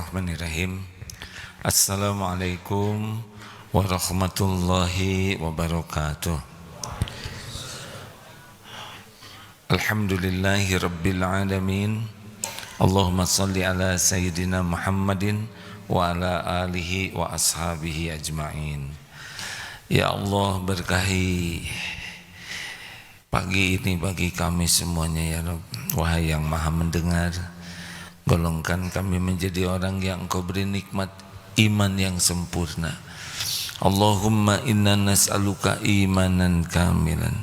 Bismillahirrahmanirrahim. Assalamualaikum warahmatullahi wabarakatuh. Alhamdulillahi rabbil alamin. Allahumma salli ala sayyidina Muhammadin wa ala alihi wa ashabihi ajma'in. Ya Allah, berkahi pagi ini bagi kami semuanya ya Rabb. Wahai yang maha mendengar, golongkan kami menjadi orang yang Engkau beri nikmat iman yang sempurna. Allahumma inna nas'aluka imanan kamilan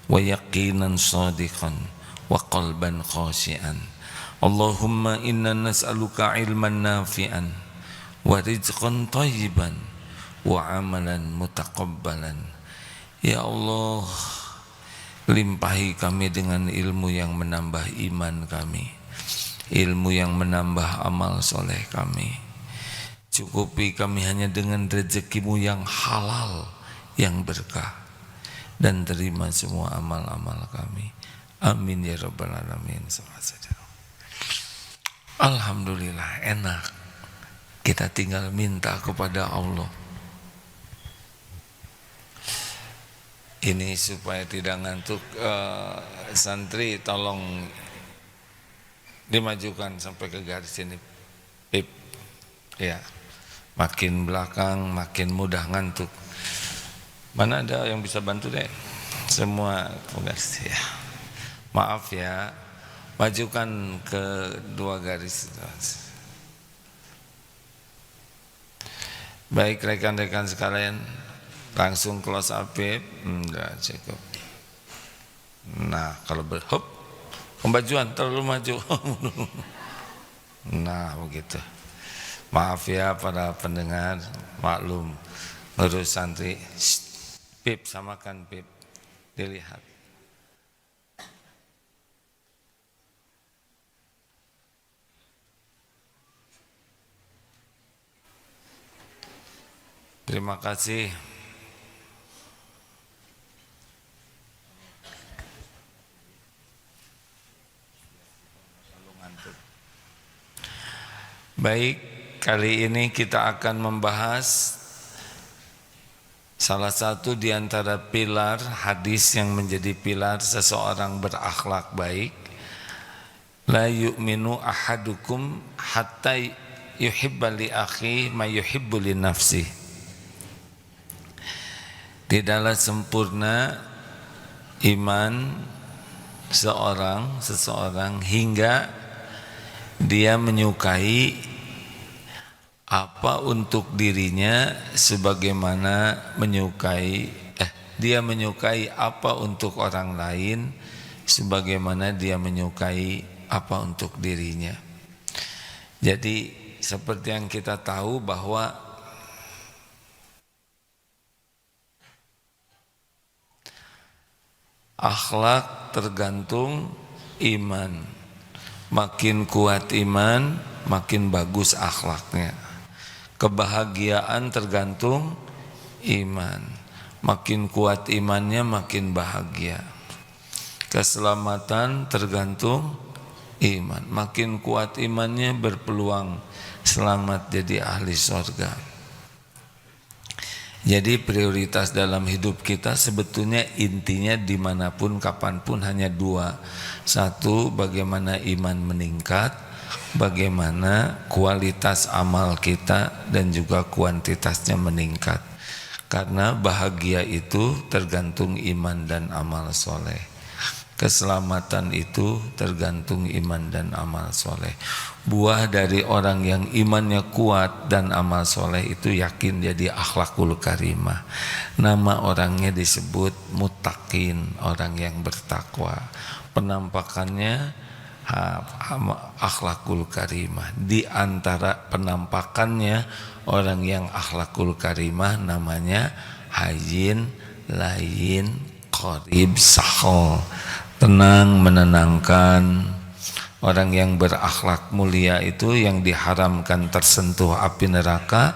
wa yaqinan shadiqan wa qalban khashian. Allahumma inna nas'aluka ilman nafi'an wa rizqan thayyiban wa amalan mutaqabbalan. Ya Allah, limpahi kami dengan ilmu yang menambah iman kami, ilmu yang menambah amal soleh kami. Cukupi kami hanya dengan rezekimu yang halal, yang berkah, dan terima semua amal-amal kami. Amin ya rabbal alamin. Alhamdulillah, enak. Kita tinggal minta kepada Allah. Ini supaya tidak ngantuk, santri tolong dimajukan sampai ke garis ini, pip, ya, makin belakang makin mudah ngantuk. Mana ada yang bisa bantu deh? Semua garis ya. Maaf ya, majukan ke dua garis. Baik rekan-rekan sekalian, langsung close up, pip, enggak cukup. Nah kalau berhop, pembajuan terlalu maju. Nah begitu. Maaf ya para pendengar, maklum ngurus santri. Pip, samakan pip, dilihat. Terima kasih. Baik, kali ini kita akan membahas salah satu di antara pilar hadis yang menjadi pilar seseorang berakhlak baik. La yu'minu ahadukum hatta yuhibba li akhi ma yuhibbu li nafsi. Tidaklah sempurna iman seseorang hingga dia menyukai apa untuk dirinya sebagaimana dia menyukai apa untuk orang lain sebagaimana dia menyukai apa untuk dirinya. Jadi seperti yang kita tahu bahwa akhlak tergantung iman. Makin kuat iman, makin bagus akhlaknya. Kebahagiaan tergantung iman. Makin kuat imannya, makin bahagia. Keselamatan tergantung iman. Makin kuat imannya, berpeluang selamat jadi ahli surga. Jadi prioritas dalam hidup kita sebetulnya intinya dimanapun kapanpun hanya dua. Satu, bagaimana iman meningkat, bagaimana kualitas amal kita dan juga kuantitasnya meningkat. Karena bahagia itu tergantung iman dan amal soleh. Keselamatan itu tergantung iman dan amal soleh. Buah dari orang yang imannya kuat dan amal soleh itu yakin jadi akhlakul karimah. Nama orangnya disebut muttaqin, orang yang bertakwa. Penampakannya akhlakul karimah. Di antara penampakannya orang yang akhlakul karimah namanya hayyin, layyin, qarib, sahol. Tenang, menenangkan. Orang yang berakhlak mulia itu yang diharamkan tersentuh api neraka,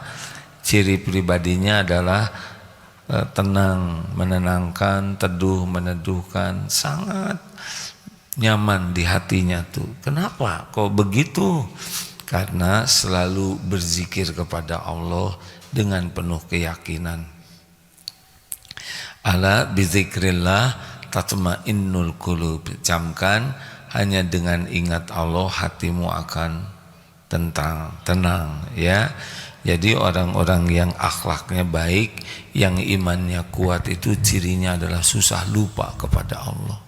ciri pribadinya adalah tenang, menenangkan, teduh, meneduhkan, sangat nyaman di hatinya tuh. Kenapa? Kok begitu? karena selalu berzikir kepada Allah dengan penuh keyakinan. Ala bizikrillah tatmainnul qulub. Camkan, hanya dengan ingat Allah hatimu akan tenang ya. Jadi orang-orang yang akhlaknya baik, yang imannya kuat itu cirinya adalah susah lupa kepada Allah.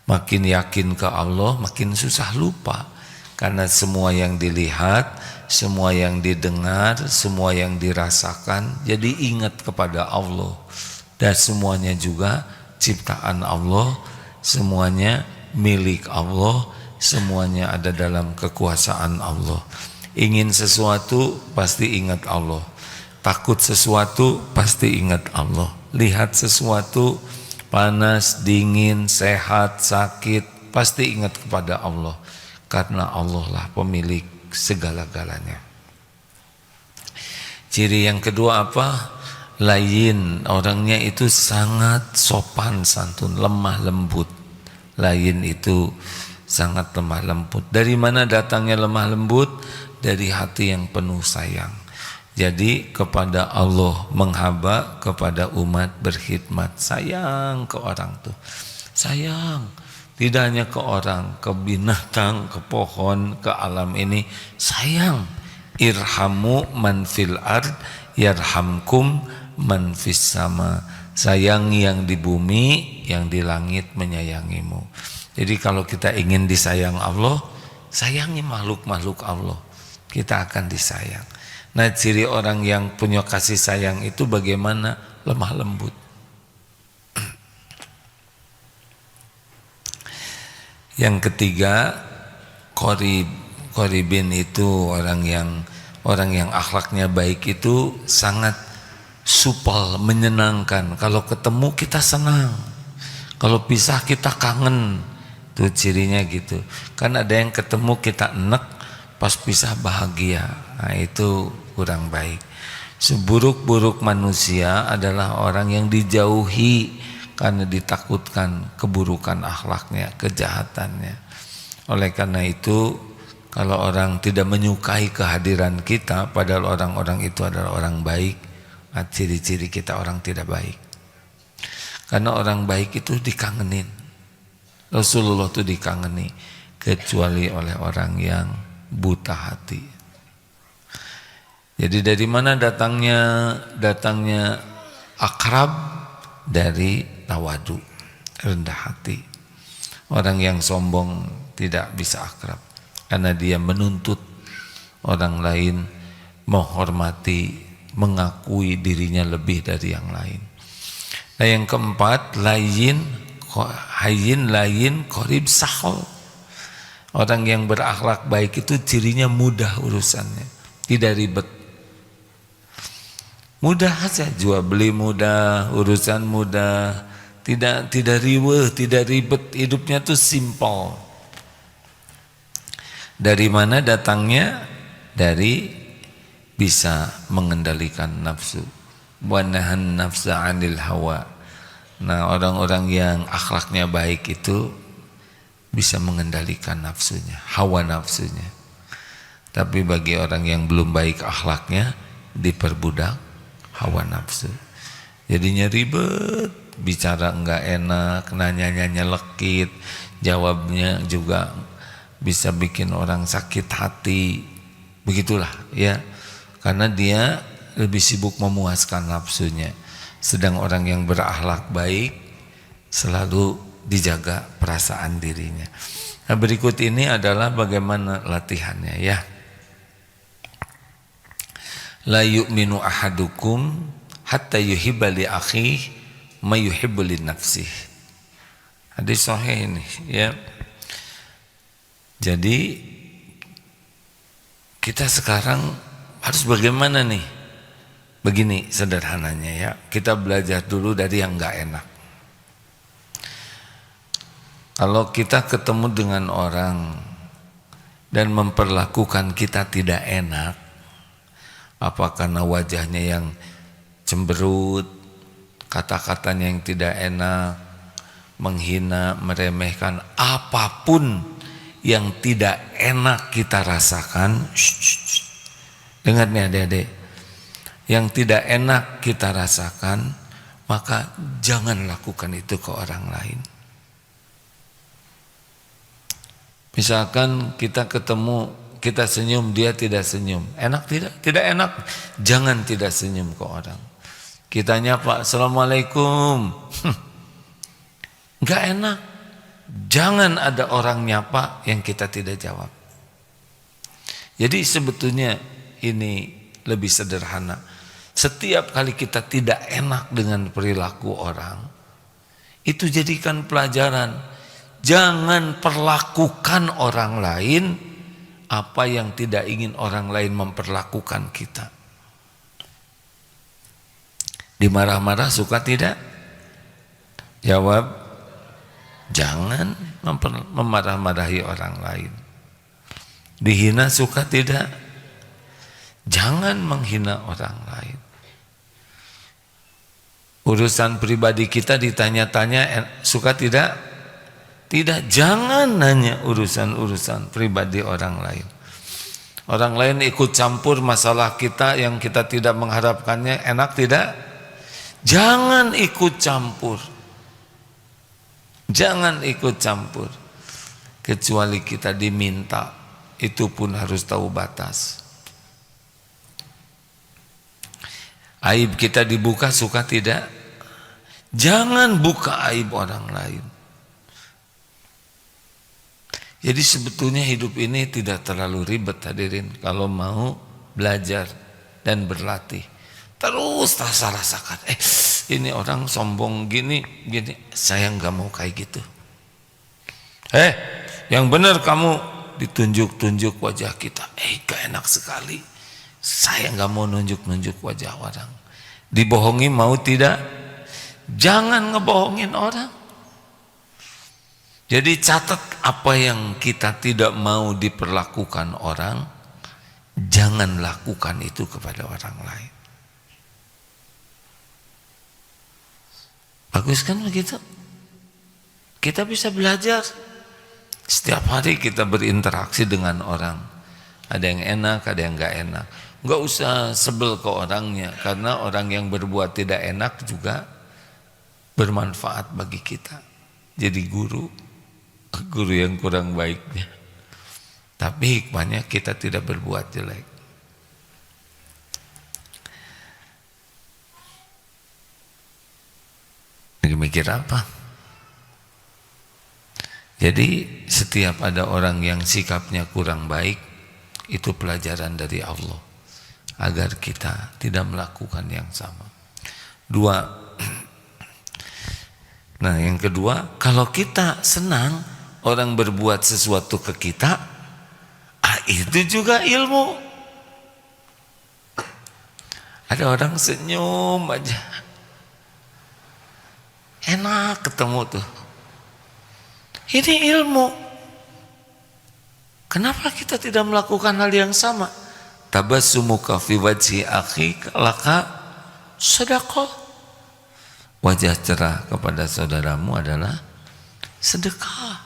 Makin yakin ke Allah, makin susah lupa. Karena semua yang dilihat, semua yang didengar, semua yang dirasakan, jadi ingat kepada Allah. Dan semuanya juga ciptaan Allah, semuanya milik Allah, semuanya ada dalam kekuasaan Allah. Ingin sesuatu pasti ingat Allah, takut sesuatu pasti ingat Allah, lihat sesuatu panas, dingin, sehat, sakit pasti ingat kepada Allah, karena Allah lah pemilik segala-galanya. Ciri yang kedua apa? Layin, orangnya itu sangat sopan santun, lemah lembut. Layin itu sangat lemah lembut. Dari mana datangnya lemah lembut? Dari hati yang penuh sayang. Jadi kepada Allah menghamba, kepada umat berkhidmat, sayang ke orang tuh, sayang. Tidak hanya ke orang, ke binatang, ke pohon, ke alam ini, sayang. Irhamu man fil ard yarhamkum man fis sama. Sayangi yang di bumi, yang di langit menyayangimu. Jadi kalau kita ingin disayang Allah, sayangi makhluk-makhluk Allah, kita akan disayang. Nah, ciri orang yang punya kasih sayang itu bagaimana? Lemah lembut. Yang ketiga, qoribin itu orang yang akhlaknya baik itu sangat supel, menyenangkan. Kalau ketemu kita senang, kalau pisah kita kangen. Itu cirinya gitu. Kan ada yang ketemu kita enek, pas pisah bahagia. Nah, itu kurang baik. Seburuk-buruk manusia adalah orang yang dijauhi karena ditakutkan keburukan akhlaknya, kejahatannya. Oleh karena itu, kalau orang tidak menyukai kehadiran kita, padahal orang-orang itu adalah orang baik, nah, ciri-ciri kita orang tidak baik. Karena orang baik itu dikangenin. Rasulullah itu dikangeni, kecuali oleh orang yang buta hati. Jadi dari mana datangnya akrab? Dari tawadu, rendah hati. Orang yang sombong tidak bisa akrab karena dia menuntut orang lain menghormati, mengakui dirinya lebih dari yang lain. Nah, yang keempat, hayyin layin qorib sahol. Orang yang berakhlak baik itu cirinya mudah urusannya, tidak ribet. Mudah saja, jual beli mudah, urusan mudah, tidak riweh, tidak ribet, hidupnya tuh simpel. Dari mana datangnya? Dari bisa mengendalikan nafsu. Wa nahan nafsa 'anil hawa. Nah, orang-orang yang akhlaknya baik itu bisa mengendalikan nafsunya, hawa nafsunya. Tapi bagi orang yang belum baik akhlaknya, diperbudak hawa nafsu. Jadinya ribet, bicara enggak enak, nanyanya nyelekit, jawabnya juga bisa bikin orang sakit hati. Begitulah ya. Karena dia lebih sibuk memuaskan nafsunya. Sedang orang yang berakhlak baik selalu dijaga perasaan dirinya. Nah, berikut ini adalah bagaimana latihannya ya. La yu'minu ahadukum hatta yuhibba li akhihi ma yuhibbu li nafsihi. Hadis sahih ini ya. Jadi kita sekarang harus bagaimana nih? Begini sederhananya ya. Kita belajar dulu dari yang enggak enak. Kalau kita ketemu dengan orang dan memperlakukan kita tidak enak, apa karena wajahnya yang cemberut, kata-katanya yang tidak enak, menghina, meremehkan, apapun yang tidak enak kita rasakan, dengar nih adik-adik, yang tidak enak kita rasakan, maka jangan lakukan itu ke orang lain. Misalkan kita ketemu, kita senyum, dia tidak senyum, enak tidak? Tidak enak. Jangan tidak senyum ke orang. Kita nyapa, Assalamualaikum, nggak enak. Jangan ada orang nyapa yang kita tidak jawab. Jadi sebetulnya ini lebih sederhana. Setiap kali kita tidak enak dengan perilaku orang, itu jadikan pelajaran. Jangan perlakukan orang lain apa yang tidak ingin orang lain memperlakukan kita. Dimarah-marah suka tidak? Jawab, jangan memarah-marahi orang lain. Dihina suka tidak? Jangan menghina orang lain. Urusan pribadi kita ditanya-tanya suka tidak? Tidak, jangan nanya urusan-urusan pribadi orang lain. Orang lain ikut campur masalah kita yang kita tidak mengharapkannya, enak tidak? Jangan ikut campur. Jangan ikut campur. Kecuali kita diminta, itu pun harus tahu batas. Aib kita dibuka suka tidak? Jangan buka aib orang lain. Jadi sebetulnya hidup ini tidak terlalu ribet hadirin kalau mau belajar dan berlatih. Terus rasa-rasakan, ini orang sombong gini, saya nggak mau kayak gitu. Yang benar kamu, ditunjuk-tunjuk wajah kita. Gak enak sekali. Saya nggak mau nunjuk-nunjuk wajah orang. Dibohongi mau tidak? Jangan ngebohongin orang. Jadi catat apa yang kita tidak mau diperlakukan orang, jangan lakukan itu kepada orang lain. Bagus kan begitu? Kita bisa belajar. Setiap hari kita berinteraksi dengan orang. Ada yang enak, ada yang gak enak. Gak usah sebel ke orangnya, karena orang yang berbuat tidak enak juga bermanfaat bagi kita. Jadi guru yang kurang baiknya. Tapi hikmahnya kita tidak berbuat jelek. Mikir apa? Jadi setiap ada orang yang sikapnya kurang baik, itu pelajaran dari Allah agar kita tidak melakukan yang sama. Nah, yang kedua, kalau kita senang orang berbuat sesuatu ke kita, itu juga ilmu. Ada orang senyum aja, enak ketemu tuh. Ini ilmu. Kenapa kita tidak melakukan hal yang sama? Tabassumuka fi wajhi akhika laka sedekah. Wajah cerah kepada saudaramu adalah sedekah.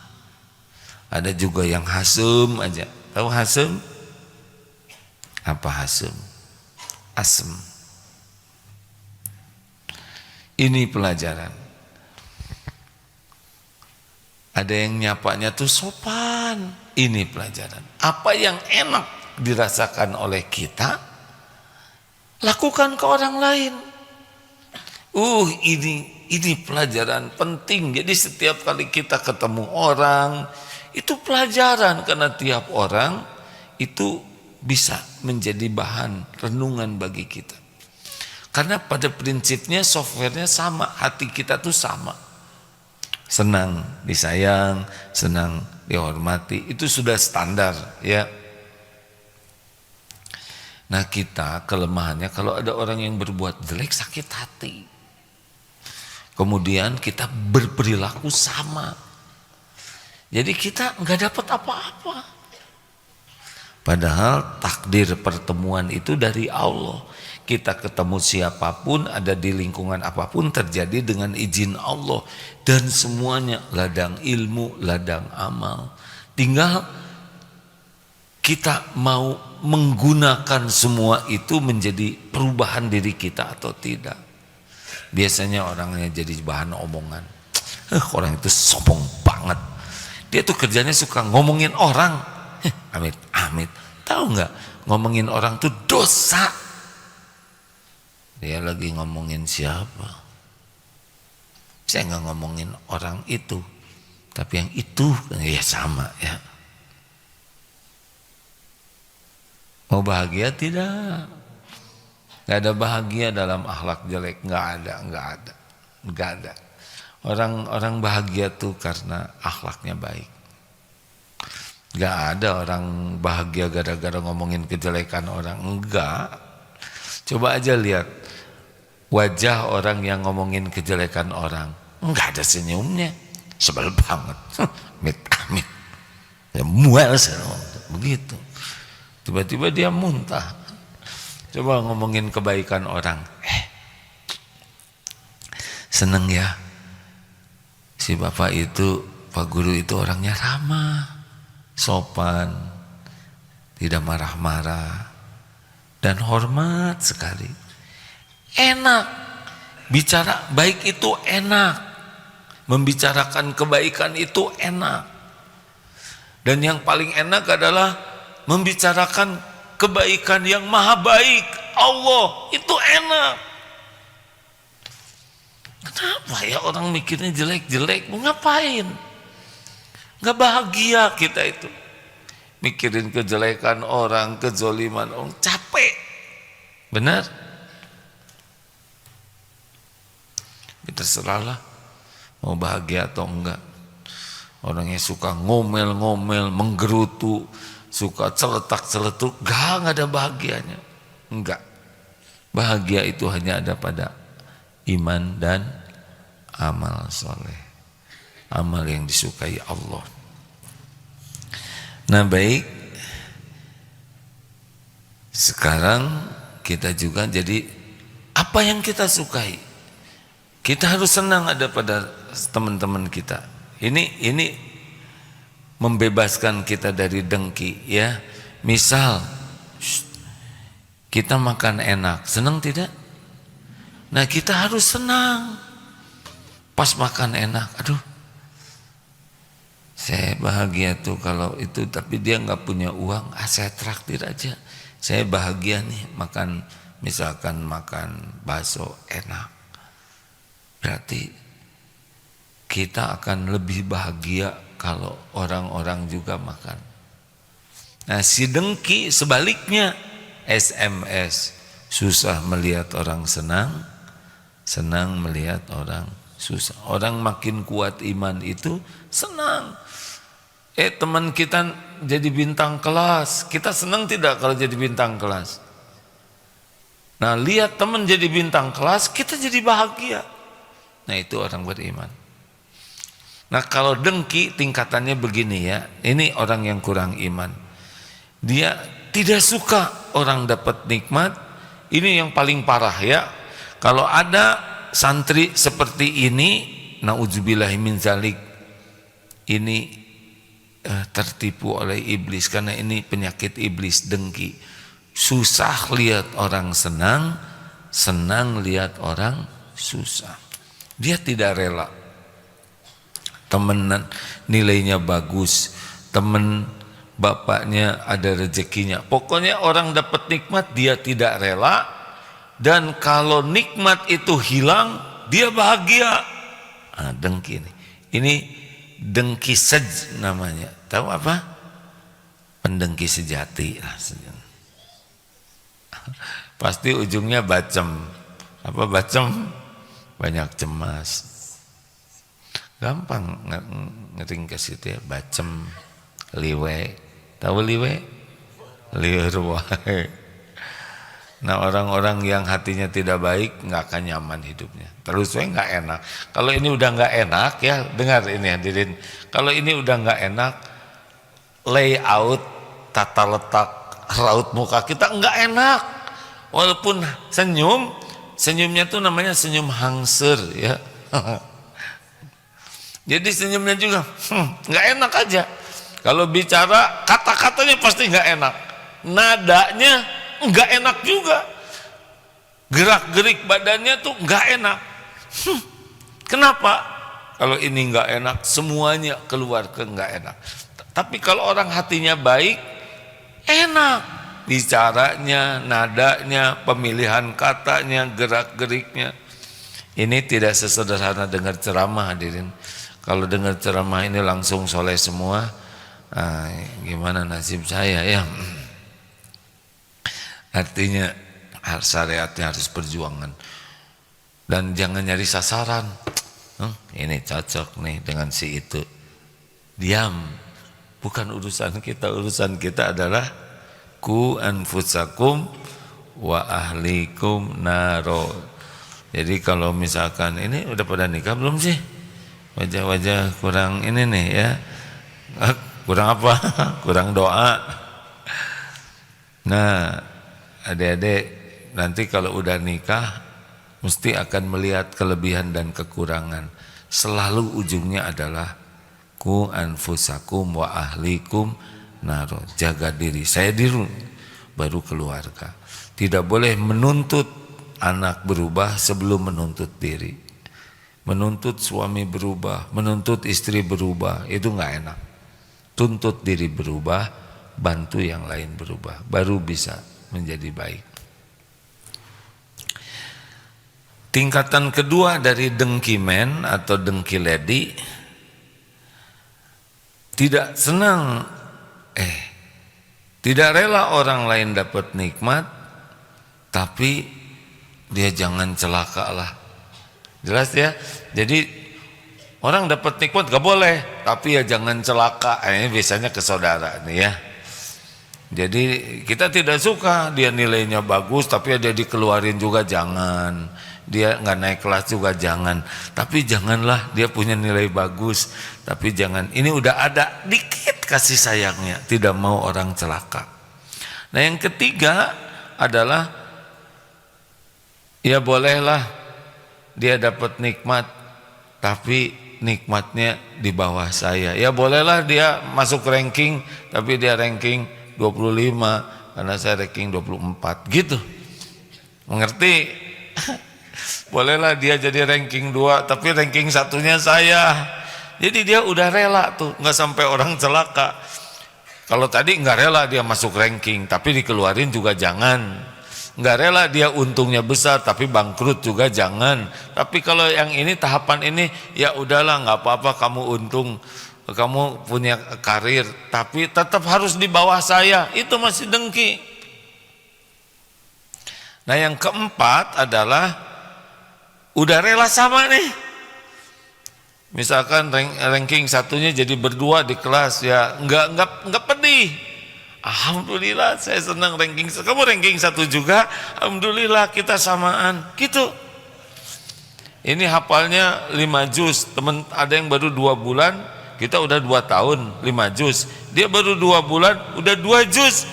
Ada juga yang hasem aja. Tahu hasem? Apa hasem? Asem. Ini pelajaran. Ada yang nyapanya tuh sopan. Ini pelajaran. Apa yang enak dirasakan oleh kita, lakukan ke orang lain. Ini pelajaran penting. Jadi setiap kali kita ketemu orang, itu pelajaran, karena tiap orang itu bisa menjadi bahan renungan bagi kita. Karena pada prinsipnya softwarenya sama, hati kita tuh sama. Senang disayang, senang dihormati, itu sudah standar ya. Nah, kita kelemahannya kalau ada orang yang berbuat jelek, sakit hati. Kemudian kita berperilaku sama. Jadi kita nggak dapat apa-apa. Padahal takdir pertemuan itu dari Allah. Kita ketemu siapapun, ada di lingkungan apapun, terjadi dengan izin Allah. Dan semuanya ladang ilmu, ladang amal. Tinggal kita mau menggunakan semua itu menjadi perubahan diri kita atau tidak. Biasanya orangnya jadi bahan omongan. Orang itu sombong banget. Dia tuh kerjanya suka ngomongin orang. Amit, amit. Tahu nggak? Ngomongin orang tuh dosa. Dia lagi ngomongin siapa? Saya nggak ngomongin orang itu, tapi yang itu ya sama ya. Mau bahagia tidak? Nggak ada bahagia dalam akhlak jelek, nggak ada. Orang bahagia tuh karena akhlaknya baik. Nggak ada orang bahagia gara-gara ngomongin kejelekan orang, enggak. Coba aja lihat wajah orang yang ngomongin kejelekan orang, enggak ada senyumnya, sebel banget, amit, ya mual begitu. Tiba-tiba dia muntah. Coba ngomongin kebaikan orang, seneng ya, si bapak itu, Pak Guru itu orangnya ramah, sopan, tidak marah-marah, dan hormat sekali. Enak, bicara baik itu enak, membicarakan kebaikan itu enak. Dan yang paling enak adalah membicarakan kebaikan yang maha baik, Allah, itu enak. Kenapa ya orang mikirnya jelek-jelek? Mau ngapain? Gak bahagia kita itu. Mikirin kejelekan orang, kezoliman orang, capek. Benar? Kita terserahlah mau bahagia atau enggak. Orangnya suka ngomel-ngomel, menggerutu, suka celetak-celetuk, enggak ada bahagianya. Enggak. Bahagia itu hanya ada pada iman dan amal soleh, amal yang disukai Allah. Nah baik, sekarang kita juga jadi apa yang kita sukai. Kita harus senang ada pada teman-teman kita. Ini membebaskan kita dari dengki ya. Misal kita makan enak, senang tidak? Nah kita harus senang pas makan enak. Aduh, saya bahagia tuh kalau itu, tapi dia nggak punya uang, saya traktir aja. Saya bahagia nih makan, misalkan makan bakso enak. Berarti kita akan lebih bahagia kalau orang-orang juga makan. Nah si dengki sebaliknya, SMS, susah melihat orang senang, senang melihat orang susah. Orang makin kuat iman itu senang. Teman kita jadi bintang kelas, kita senang tidak kalau jadi bintang kelas? Nah lihat teman jadi bintang kelas, kita jadi bahagia. Nah itu orang beriman. Nah kalau dengki tingkatannya begini ya, ini orang yang kurang iman. Dia tidak suka orang dapat nikmat. Ini yang paling parah ya. Kalau ada santri seperti ini, na'udzubillahi min zalik, ini tertipu oleh iblis, karena ini penyakit iblis, dengki. Susah lihat orang senang, senang lihat orang susah. Dia tidak rela. Temenan nilainya bagus, temen bapaknya ada rezekinya, pokoknya orang dapat nikmat dia tidak rela. Dan kalau nikmat itu hilang, dia bahagia. Dengki ini dengki namanya. Tahu apa? Pendengki sejati. Pasti ujungnya bacem. Apa bacem? Banyak cemas. Gampang ngeringkes itu ya, bacem, liwe. Tahu liwe? Liwe. Nah orang-orang yang hatinya tidak baik nggak akan nyaman hidupnya. Terus nggak enak. Kalau ini udah nggak enak ya, dengar ini hadirin. Kalau ini udah nggak enak, layout, tata letak, raut muka kita nggak enak. Walaupun senyumnya tuh namanya senyum hangser ya. Jadi senyumnya juga nggak enak aja. Kalau bicara kata-katanya pasti nggak enak, nadanya nggak enak juga, gerak-gerik badannya tuh nggak enak. Kenapa? Kalau ini nggak enak, semuanya keluar ke nggak enak. Tapi kalau orang hatinya baik, enak, bicaranya, nadanya, pemilihan katanya, gerak-geriknya. Ini tidak sesederhana dengar ceramah, hadirin. Kalau dengar ceramah ini langsung soleh semua, gimana nasib saya ya? Artinya syariatnya harus perjuangan dan jangan nyari sasaran. Ini cocok nih dengan si itu. Diam, bukan urusan kita. Urusan kita adalah ku anfusakum wa ahlikum naro. Jadi kalau misalkan ini udah pada nikah belum sih? Wajah-wajah kurang ini nih ya. Kurang apa? Kurang doa. Nah, adik-adik nanti kalau udah nikah mesti akan melihat kelebihan dan kekurangan. Selalu ujungnya adalah ku anfusakum wa ahlikum naro. Jaga diri. Saya diri baru keluarga. Tidak boleh menuntut anak berubah sebelum menuntut diri. Menuntut suami berubah, menuntut istri berubah, itu nggak enak. Tuntut diri berubah, bantu yang lain berubah, baru bisa menjadi baik. Tingkatan kedua dari dengki men atau dengki lady, tidak senang, tidak rela orang lain dapat nikmat, tapi dia jangan celaka lah. Jelas ya? Jadi orang dapat nikmat gak boleh, tapi ya jangan celaka. Ini biasanya ke saudara nih ya. Jadi kita tidak suka dia nilainya bagus, tapi dia dikeluarin juga jangan. Dia nggak naik kelas juga jangan. Tapi janganlah dia punya nilai bagus, tapi jangan. Ini udah ada dikit kasih sayangnya, tidak mau orang celaka. Nah yang ketiga adalah ya bolehlah dia dapat nikmat, tapi nikmatnya di bawah saya. Ya bolehlah dia masuk ranking, tapi dia ranking 25 karena saya ranking 24 gitu. Mengerti? Bolehlah dia jadi ranking 2 tapi ranking satunya saya. Jadi dia udah rela tuh, nggak sampai orang celaka. Kalau tadi nggak rela dia masuk ranking tapi dikeluarin juga jangan. Nggak rela dia untungnya besar tapi bangkrut juga jangan. Tapi kalau yang ini tahapan ini ya udahlah nggak apa-apa kamu untung, kamu punya karir tapi tetap harus di bawah saya, itu masih dengki. Nah yang keempat adalah udah rela sama nih, misalkan ranking satunya jadi berdua di kelas, ya nggak pedih. Alhamdulillah saya senang ranking, kamu ranking 1 juga, alhamdulillah kita samaan gitu. Ini hafalnya 5 juz, temen ada yang baru 2 bulan, kita udah 2 tahun 5 juz, dia baru 2 bulan udah 2 juz.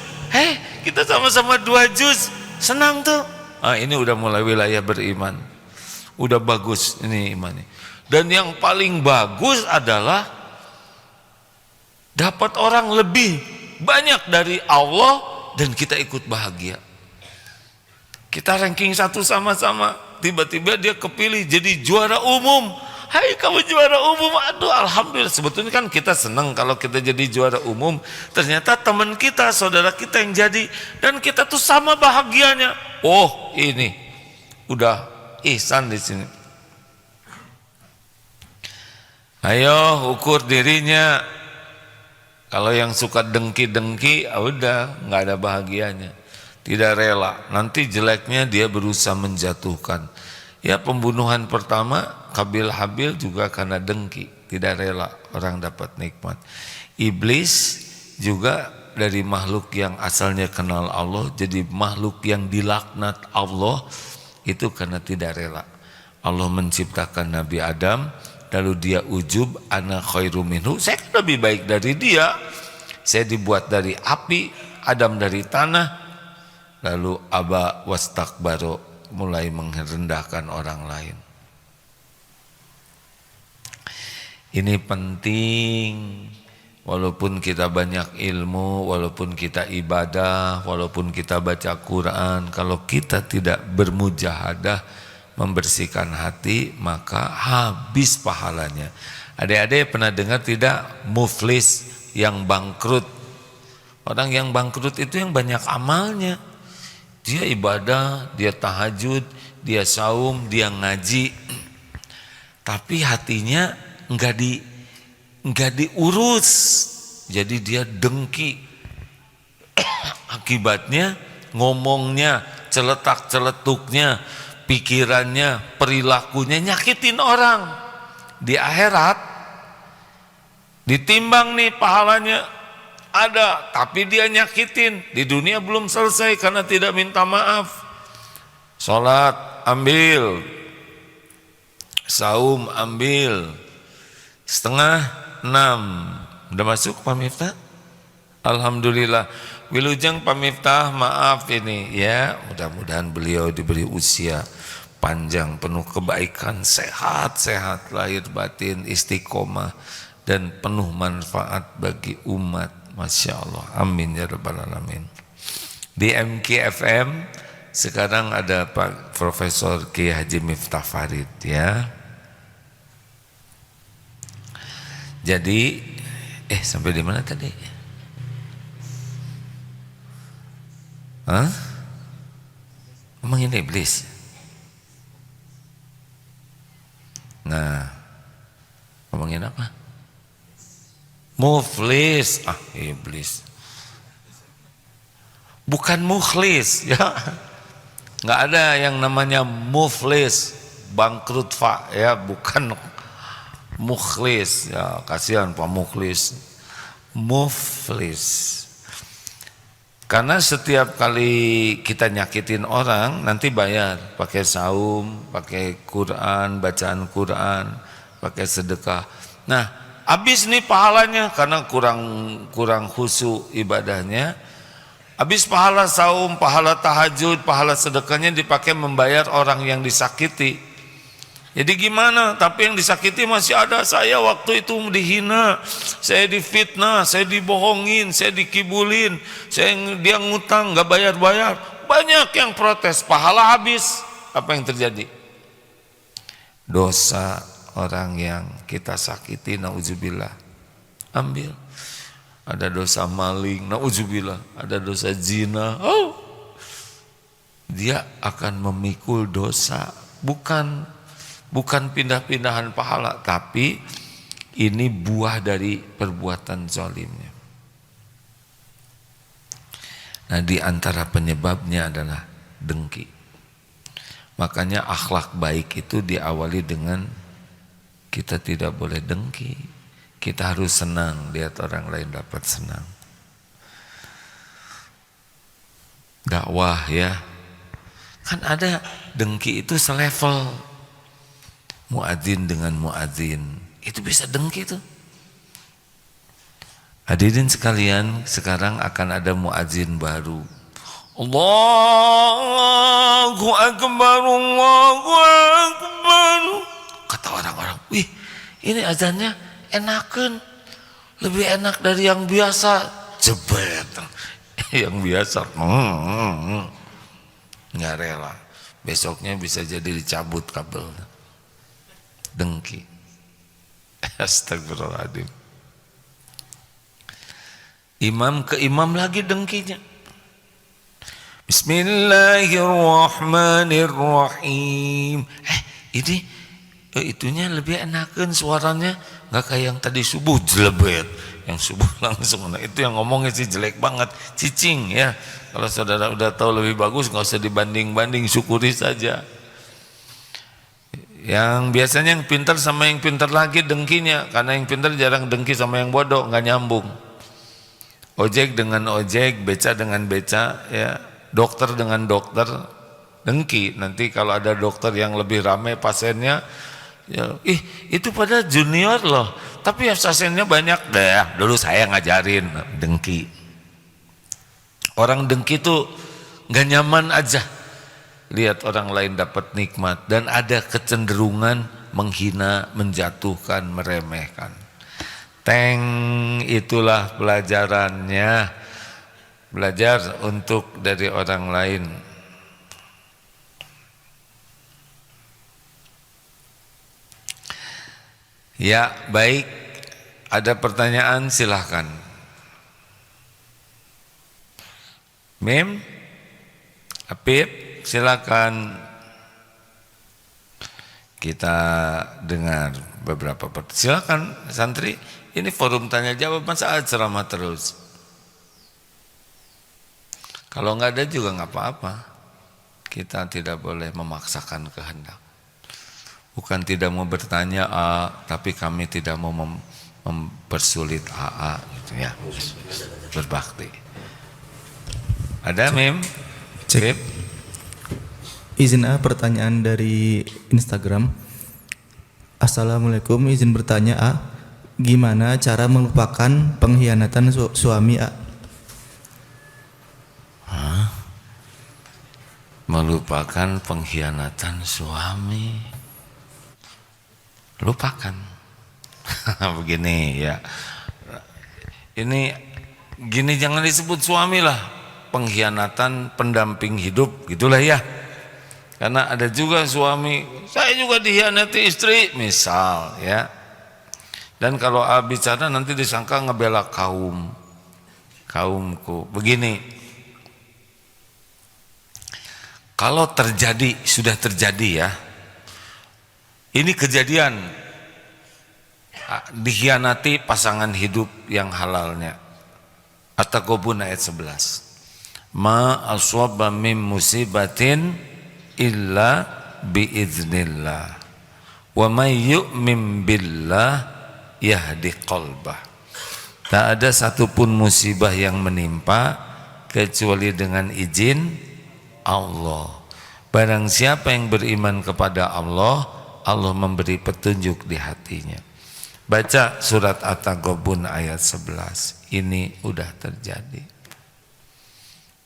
Kita sama-sama 2 juz, senang tuh. Ini udah mulai wilayah beriman, udah bagus ini imannya. Dan yang paling bagus adalah dapat orang lebih banyak dari Allah dan kita ikut bahagia. Kita ranking 1 sama-sama, tiba-tiba dia kepilih jadi juara umum. Hai kamu juara umum, aduh alhamdulillah. Sebetulnya kan kita senang kalau kita jadi juara umum, ternyata teman kita, saudara kita yang jadi, dan kita tuh sama bahagianya. Oh ini udah ihsan di sini. Ayo ukur dirinya. Kalau yang suka dengki-dengki, udah nggak ada bahagianya, tidak rela. Nanti jeleknya dia berusaha menjatuhkan. Ya pembunuhan pertama Kabil Habil juga karena dengki, tidak rela orang dapat nikmat. Iblis juga dari makhluk yang asalnya kenal Allah jadi makhluk yang dilaknat Allah, itu karena tidak rela. Allah menciptakan Nabi Adam, lalu dia ujub, ana khairu minhu, saya kan lebih baik dari dia, saya dibuat dari api, Adam dari tanah. Lalu aba wastakbaro, mulai merendahkan orang lain. Ini penting walaupun kita banyak ilmu, walaupun kita ibadah, walaupun kita baca Quran, kalau kita tidak bermujahadah membersihkan hati, maka habis pahalanya. Adik-adik pernah dengar tidak muflis yang bangkrut? Orang yang bangkrut itu yang banyak amalnya. Dia ibadah, dia tahajud, dia saum, dia ngaji, tapi hatinya enggak diurus. Jadi dia dengki. Akibatnya ngomongnya, celetak-celetuknya, pikirannya, perilakunya nyakitin orang. Di akhirat ditimbang nih pahalanya ada, tapi dia nyakitin. Di dunia belum selesai karena tidak minta maaf. Sholat ambil, saum ambil, 5:30. Udah masuk Pak Miftah? Alhamdulillah. Wilujeng Pak Miftah, maaf ini ya, mudah-mudahan beliau diberi usia panjang, penuh kebaikan, sehat-sehat lahir batin, istiqomah, dan penuh manfaat bagi umat. Masya Allah, amin ya rabbal alamin. Di MKFM sekarang ada Pak Profesor Kiai Haji Miftah Farid ya. Jadi sampai di mana tadi? Hah? Ngomongin iblis. Nah, ngomongin apa? Muflis, iblis. Bukan mukhlis ya. Nggak ada yang namanya muflis, bangkrut Pak ya, bukan mukhlis ya, kasihan Pak Mukhlis. Muflis. Karena setiap kali kita nyakitin orang nanti bayar, pakai saum, pakai Quran, bacaan Quran, pakai sedekah. Nah, habis nih pahalanya karena kurang khusyuk ibadahnya. Habis pahala saum, pahala tahajud, pahala sedekahnya dipakai membayar orang yang disakiti. Jadi gimana? Tapi yang disakiti masih ada. Saya waktu itu dihina, saya difitnah, saya dibohongin, saya dikibulin, dia ngutang, nggak bayar-bayar. Banyak yang protes, pahala habis. Apa yang terjadi? Dosa orang yang kita sakiti, nauzubillah, ambil. Ada dosa maling, nauzubillah, ada dosa zina, dia akan memikul dosa. Bukan pindah-pindahan pahala, tapi ini buah dari perbuatan zalimnya. Nah, di antara penyebabnya adalah dengki. Makanya akhlak baik itu diawali dengan kita tidak boleh dengki. Kita harus senang lihat orang lain dapat senang. Dakwah ya, kan ada dengki itu selevel. Muadzin dengan muadzin itu bisa dengki tuh. Hadirin sekalian, sekarang akan ada muadzin baru. Allahu Akbar, Allahu Akbar. Kata orang-orang, wih, ini azannya enakan, lebih enak dari yang biasa. Jebet, yang biasa nggak rela. Besoknya bisa jadi dicabut kabelnya. Dengki. Astagfirullahaladzim. Imam ke imam lagi dengkinya. Bismillahirrahmanirrahim. Itunya lebih enakan suaranya, nggak kayak yang tadi subuh jelebet. Yang subuh langsung, nah itu yang ngomongnya sih jelek banget, cicing ya. Kalau saudara udah tahu lebih bagus, nggak usah dibanding-banding, syukuri saja. Yang biasanya yang pintar sama yang pintar lagi dengkinya, karena yang pintar jarang dengki sama yang bodoh, nggak nyambung. Ojek dengan ojek, beca dengan beca, ya, dokter dengan dokter, dengki. Nanti kalau ada dokter yang lebih ramai pasiennya, ya, itu pada junior loh, tapi ya pasiennya banyak deh. Dulu saya ngajarin, dengki. Orang dengki tuh nggak nyaman aja. Lihat orang lain dapat nikmat dan ada kecenderungan menghina, menjatuhkan, meremehkan. Teng, itulah pelajarannya. Belajar untuk dari orang lain. Ya, baik. Ada pertanyaan, silahkan. Mim, Apip, silakan. Kita dengar beberapa pertanyaan. Silakan santri, ini forum tanya jawab, masa ceramah terus. Kalau nggak ada juga nggak apa-apa. Kita tidak boleh memaksakan kehendak. Bukan tidak mau bertanya tapi kami tidak mau mempersulit AA gitu ya. Berbakti. Ada Mim? Cek. Izin pertanyaan dari Instagram. Assalamualaikum, izin bertanya gimana cara melupakan pengkhianatan suami Melupakan pengkhianatan suami. Lupakan. Begini ya. Ini gini, jangan disebut suami lah. Pengkhianatan pendamping hidup gitulah ya. Karena ada juga suami, saya juga dikhianati istri misal ya. Dan kalau bicara nanti disangka ngebela kaumku. Begini. Kalau terjadi, sudah terjadi ya. Ini kejadian dikhianati pasangan hidup yang halalnya. At-Taghabun ayat 11. Ma aswaba min musibatin illa biiznillah. Wa may yu'min billah yahdi qalbah. Tak ada satupun musibah yang menimpa kecuali dengan izin Allah. Barang siapa yang beriman kepada Allah, Allah memberi petunjuk di hatinya. Baca surat At-Taghabun ayat 11. Ini udah terjadi.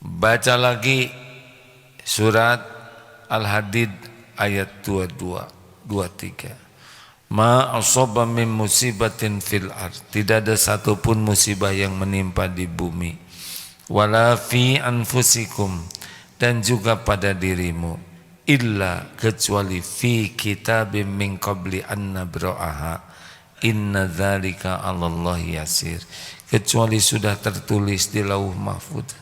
Baca lagi surat Al-Hadid ayat 22-23. Ma asaba min musibatin fil ard. Tidak ada satupun musibah yang menimpa di bumi. Wala fi anfusikum, dan juga pada dirimu, illa kecuali fi kitabim min qabli an nabra'aha inna dzalika 'alallahi yasir, kecuali sudah tertulis di lauh mahfuz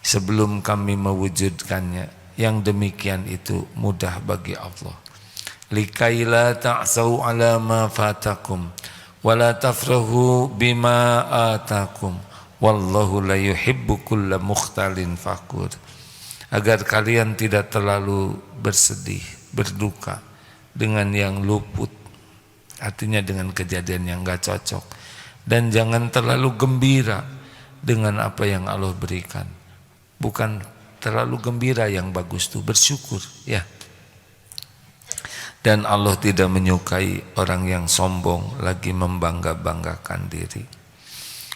sebelum kami mewujudkannya, yang demikian itu mudah bagi Allah. Likaila ta'sau 'ala ma fatakum wa la tafrahu bima atakum wallahu la yuhibbu kulla mukhtalin fakhur. Agar kalian tidak terlalu bersedih, berduka dengan yang luput, artinya dengan kejadian yang gak cocok, dan jangan terlalu gembira dengan apa yang Allah berikan. Bukan terlalu gembira, yang bagus tuh bersyukur ya. Dan Allah tidak menyukai orang yang sombong lagi membangga-banggakan diri.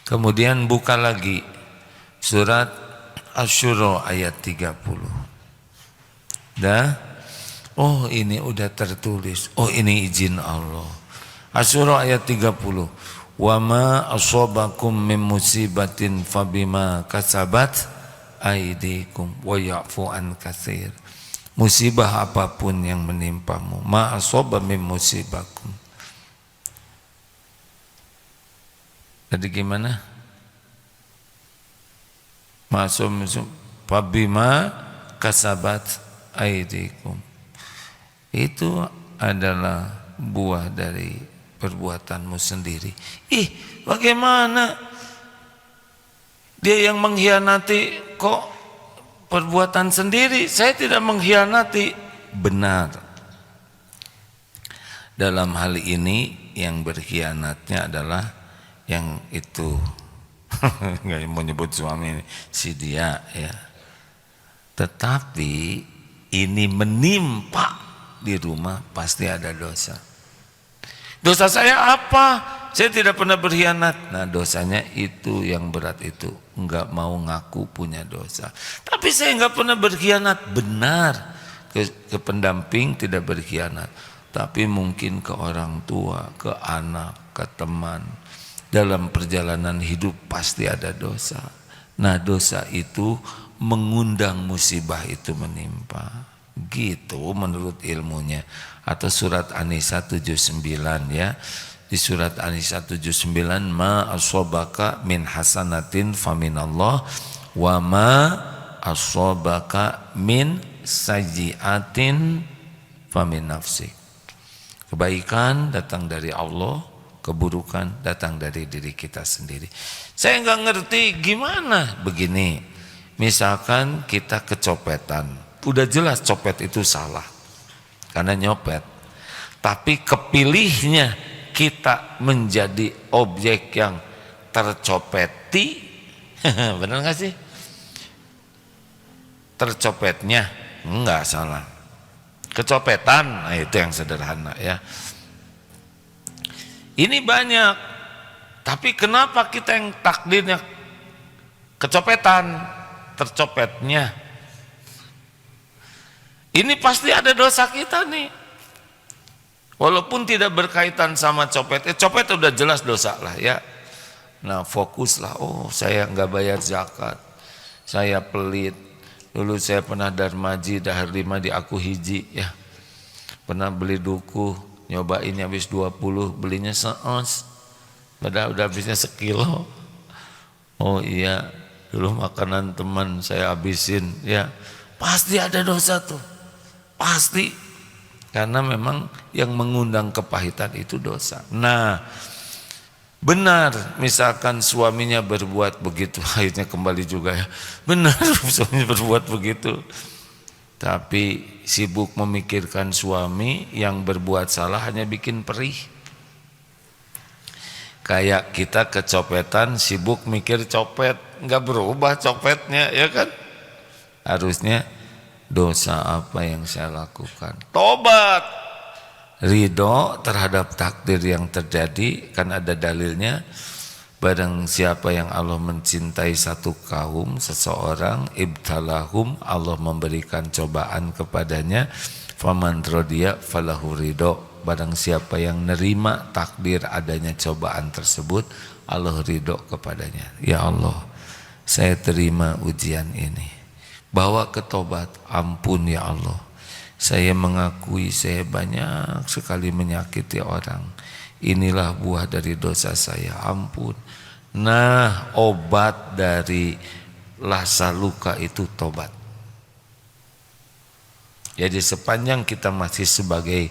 Kemudian buka lagi surat Asy-Syura ayat 30. Dah? Oh, ini udah tertulis. Oh, ini izin Allah. Asy-Syura ayat 30. Wa ma asabakum min musibatin fabima kasabat aydikum wa ya'fu an katsir. Musibah apapun yang menimpamu, ma asaba min musibakum. Jadi gimana? Masum fabima kasabat aydikum. Itu adalah buah dari perbuatanmu sendiri. Bagaimana dia yang mengkhianati kok perbuatan sendiri? Saya tidak mengkhianati. Benar. Dalam hal ini yang berkhianatnya adalah yang itu. Nggak mau nyebut suami ini, si dia ya. Tetapi ini menimpa di rumah, pasti ada dosa. Dosa saya apa? Saya tidak pernah berkhianat. Nah, dosanya itu yang berat itu, nggak mau ngaku punya dosa. Tapi saya nggak pernah berkhianat. Benar, ke pendamping tidak berkhianat, tapi mungkin ke orang tua, ke anak, ke teman, Dalam perjalanan hidup pasti ada dosa. Nah, dosa itu mengundang musibah itu menimpa. Gitu menurut ilmunya. Atau surat An-Nisa 79 ya. Di surat An-Nisa 79, ma ashabaka min hasanatin faminallah wa ma ashabaka min sayyiatin famin nafsik. Kebaikan datang dari Allah, keburukan datang dari diri kita sendiri. Saya nggak ngerti gimana begini. Misalkan kita kecopetan, udah jelas copet itu salah karena nyopet. Tapi kepilihnya kita menjadi objek yang tercopeti, benar nggak sih? Tercopetnya enggak salah. Kecopetan, nah itu yang sederhana ya. Ini banyak, tapi kenapa kita yang takdirnya kecopetan, tercopetnya? Ini pasti ada dosa kita nih. Walaupun tidak berkaitan sama copet, copet udah jelas dosa lah ya. Nah fokuslah, oh saya nggak bayar zakat, saya pelit. Dulu saya pernah darmaji, dahar 5 di aku hiji ya. Pernah beli duku, nyobain habis 20, belinya seons. Padahal udah habisnya sekilo. Oh iya, dulu makanan teman saya habisin ya. Pasti ada dosa tuh. Pasti. Karena memang yang mengundang kepahitan itu dosa. Nah, benar misalkan suaminya berbuat begitu, akhirnya kembali juga ya. Benar suaminya berbuat begitu. Tapi sibuk memikirkan suami yang berbuat salah hanya bikin perih. Kayak kita kecopetan sibuk mikir copet, nggak berubah copetnya ya kan? Harusnya dosa apa yang saya lakukan? Tobat. Ridho terhadap takdir yang terjadi, kan ada dalilnya. Barang siapa yang Allah mencintai satu kaum, seseorang, ibtalahum, Allah memberikan cobaan kepadanya, faman rodiya falahu ridho. Barang siapa yang nerima takdir adanya cobaan tersebut, Allah ridho kepadanya. Ya Allah, saya terima ujian ini, bawa ke tobat, ampun ya Allah. Saya mengakui saya banyak sekali menyakiti orang. Inilah buah dari dosa saya, ampun. Nah, obat dari rasa luka itu tobat. Jadi sepanjang kita masih sebagai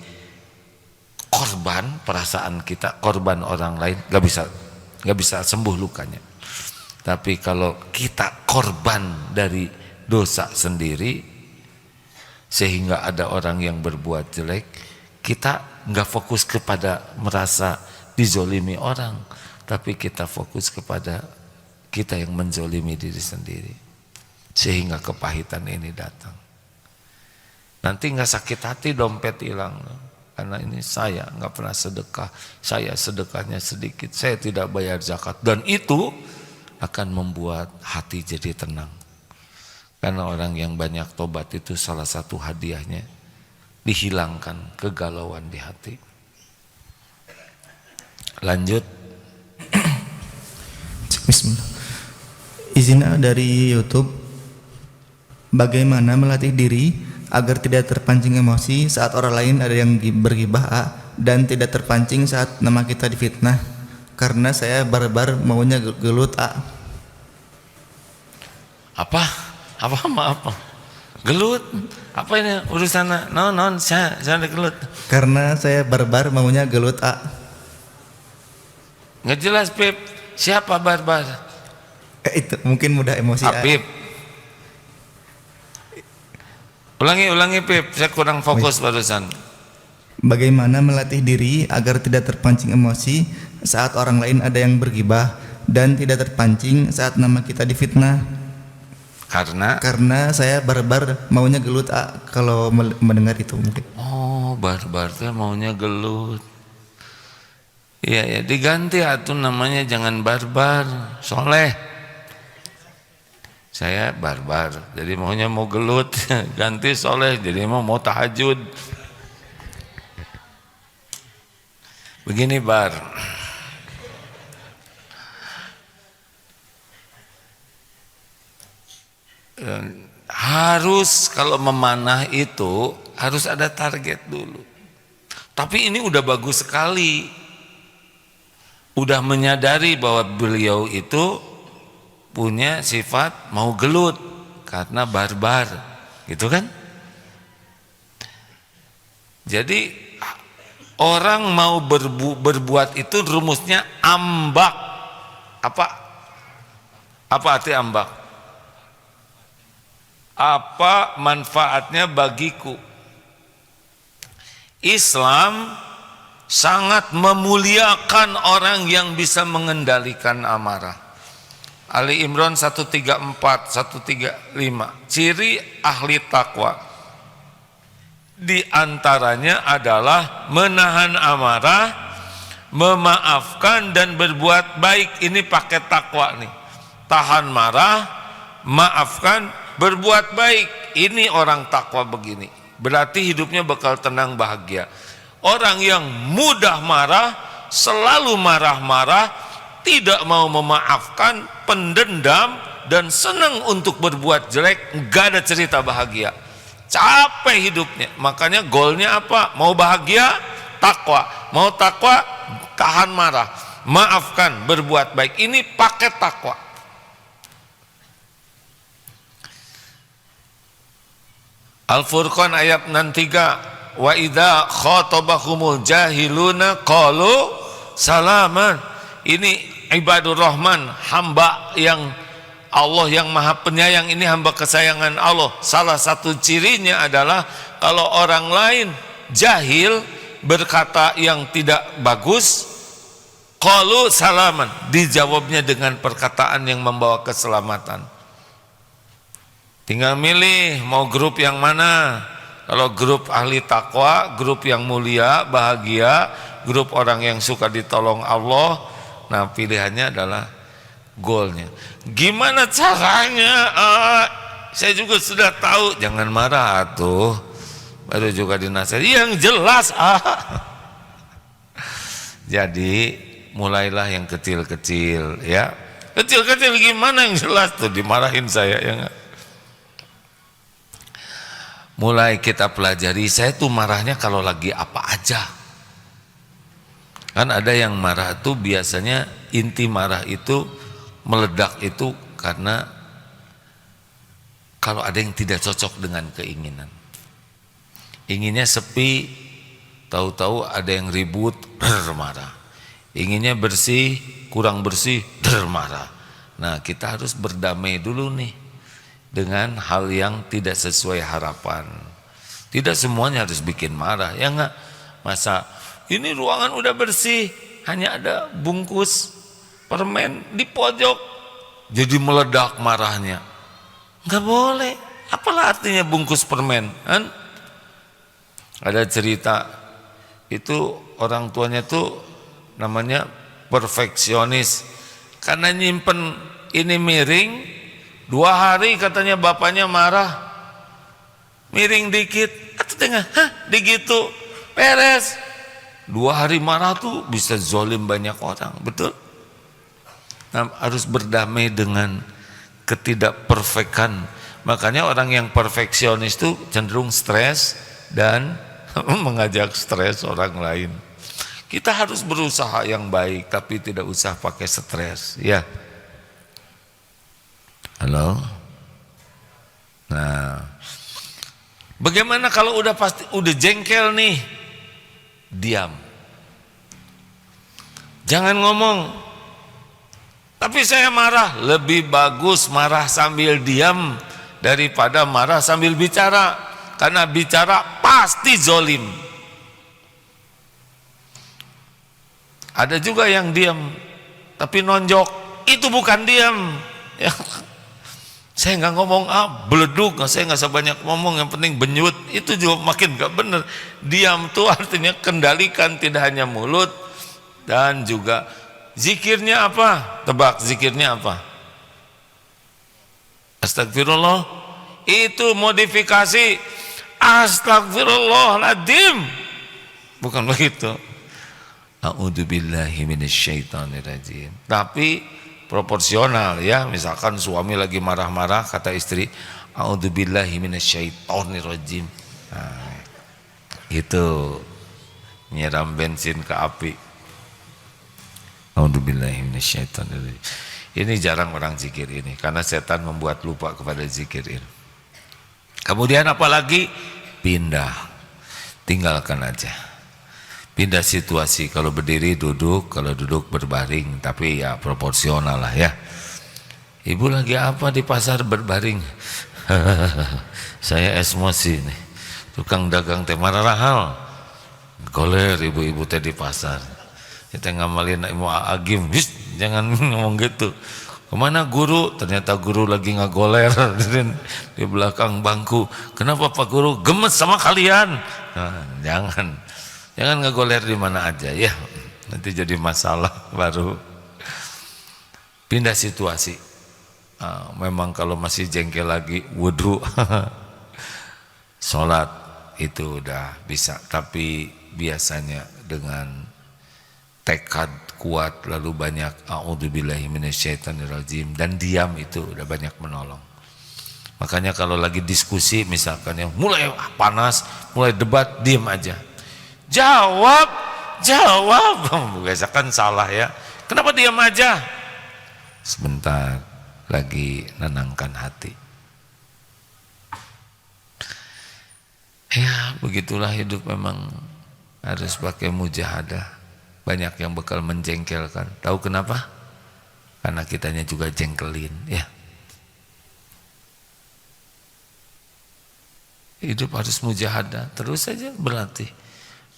korban, perasaan kita korban orang lain, gak bisa sembuh lukanya. Tapi kalau kita korban dari dosa sendiri, sehingga ada orang yang berbuat jelek, kita nggak fokus kepada merasa dizolimi orang, tapi kita fokus kepada kita yang menzolimi diri sendiri, sehingga kepahitan ini datang. Nanti nggak sakit hati dompet hilang, karena ini saya nggak pernah sedekah, saya sedekahnya sedikit, saya tidak bayar zakat, dan itu akan membuat hati jadi tenang. Karena orang yang banyak tobat itu salah satu hadiahnya dihilangkan kegalauan di hati. Lanjut. Bismillah. Izin dari YouTube. Bagaimana melatih diri agar tidak terpancing emosi saat orang lain ada yang bergibah A, dan tidak terpancing saat nama kita difitnah? Karena saya barbar maunya gelut A. Apa? Gelut? Apa ini urusan? Non, saya ada gelut. Karena saya barbar maunya gelut A. Nggak jelas Pip. Siapa barbar? Itu mungkin mudah emosi A. Pip. Ulangi Pip. Saya kurang fokus barusan. Bagaimana melatih diri agar tidak terpancing emosi saat orang lain ada yang bergibah, dan tidak terpancing saat nama kita difitnah? Karena saya barbar maunya gelut A, kalau mendengar itu mungkin. Oh, barbar tuh maunya gelut. Iya ya, diganti atuh namanya, jangan barbar, soleh. Saya barbar, jadi maunya mau gelut, ganti soleh, jadi mau tahajud. Begini Bar, harus kalau memanah itu harus ada target dulu. Tapi ini udah bagus sekali, udah menyadari bahwa beliau itu punya sifat mau gelut karena barbar, gitu kan? Jadi orang mau berbuat itu rumusnya ambak. Apa arti ambak? Apa manfaatnya bagiku? Islam sangat memuliakan orang yang bisa mengendalikan amarah. Ali Imran 134, 135. Ciri ahli takwa di antaranya adalah menahan amarah, memaafkan dan berbuat baik. Ini paket takwa nih. Tahan marah, maafkan, berbuat baik. Ini orang takwa begini. Berarti hidupnya bakal tenang, bahagia. Orang yang mudah marah, selalu marah-marah, tidak mau memaafkan, pendendam, dan senang untuk berbuat jelek, enggak ada cerita bahagia. Capek hidupnya. Makanya goalnya apa? Mau bahagia, takwa. Mau takwa, tahan marah, maafkan, berbuat baik. Ini paket takwa. Al-Furqan ayat 63, wa idza khatabahumul jahiluna qalu salaman. Ini ibadur rahman, hamba yang Allah yang maha penyayang, ini hamba kesayangan Allah. Salah satu cirinya adalah kalau orang lain jahil berkata yang tidak bagus, qalu salaman, dijawabnya dengan perkataan yang membawa keselamatan. Tinggal milih mau grup yang mana. Kalau grup ahli takwa, grup yang mulia, bahagia, grup orang yang suka ditolong Allah, nah pilihannya adalah goalnya. Gimana caranya? Saya juga sudah tahu. Jangan marah atuh. Baru juga dinasihati yang jelas. Jadi mulailah yang kecil-kecil, ya. Kecil-kecil gimana yang jelas tuh, dimarahin saya ya enggak? Mulai kita pelajari. Saya tuh marahnya kalau lagi apa aja. Kan ada yang marah tuh biasanya inti marah itu meledak itu karena kalau ada yang tidak cocok dengan keinginan. Inginnya sepi, tahu-tahu ada yang ribut, marah. Inginnya bersih, kurang bersih, marah. Nah, kita harus berdamai dulu nih dengan hal yang tidak sesuai harapan. Tidak semuanya harus bikin marah, ya enggak? Masa ini ruangan udah bersih, hanya ada bungkus permen di pojok, jadi meledak marahnya. Enggak boleh. Apalah artinya bungkus permen, kan? Ada cerita, itu orang tuanya tuh namanya perfeksionis. Karena nyimpen ini miring, 2 hari katanya bapaknya marah, miring dikit, atau tengah, digitu, beres. 2 hari marah tuh bisa zolim banyak orang, betul? Nah, harus berdamai dengan ketidakperfekan. Makanya orang yang perfeksionis itu cenderung stres dan mengajak stres orang lain. Kita harus berusaha yang baik, tapi tidak usah pakai stres, ya. Halo. Nah, bagaimana kalau udah jengkel nih? Diam. Jangan ngomong. Tapi saya marah. Lebih bagus marah sambil diam daripada marah sambil bicara. Karena bicara pasti zolim. Ada juga yang diam tapi nonjok. Itu bukan diam. Ya. Saya nggak ngomong beleduk, saya nggak sebanyak ngomong, yang penting benyut. Itu juga makin nggak bener. Diam tuh artinya kendalikan tidak hanya mulut dan juga zikirnya apa? Tebak zikirnya apa? Astagfirullah. Itu modifikasi astagfirullahaladzim. Bukan begitu. A'udzubillahi minasyaitonirrajim. Tapi proporsional ya. Misalkan suami lagi marah-marah, kata istri, a'udzubillahi minasyaitonirrajim. Nah, itu nyiram bensin ke api. A'udzubillahi minasyaitonirrajim. Ini jarang orang zikir ini karena setan membuat lupa kepada zikir ini. Kemudian apalagi pindah, tinggalkan aja. Pindah situasi, kalau berdiri duduk, kalau duduk berbaring, tapi ya proporsional lah ya. Ibu lagi apa di pasar berbaring? Saya emosi nih, tukang dagang teh marah hal, goler ibu-ibu teh di pasar. Kita ngamalin mau agim, jangan ngomong gitu. Kemana guru? Ternyata guru lagi ngagoler di belakang bangku. Kenapa Pak Guru? Gemes sama kalian. Nah, jangan ngagoler di mana aja ya, nanti jadi masalah baru. Pindah situasi. Memang kalau masih jengkel lagi wudhu, sholat itu udah bisa, tapi biasanya dengan tekad kuat lalu banyak a'udzubillahi minasyaitonirrajim dan diam itu udah banyak menolong. Makanya kalau lagi diskusi misalkan yang mulai panas, mulai debat, diam aja. Jawab. Biasakan salah ya. Kenapa diam aja? Sebentar lagi nenangkan hati. Ya begitulah hidup, memang harus pakai mujahadah. Banyak yang bakal menjengkelkan. Tahu kenapa? Karena kitanya juga jengkelin ya. Hidup harus mujahadah, terus saja berlatih.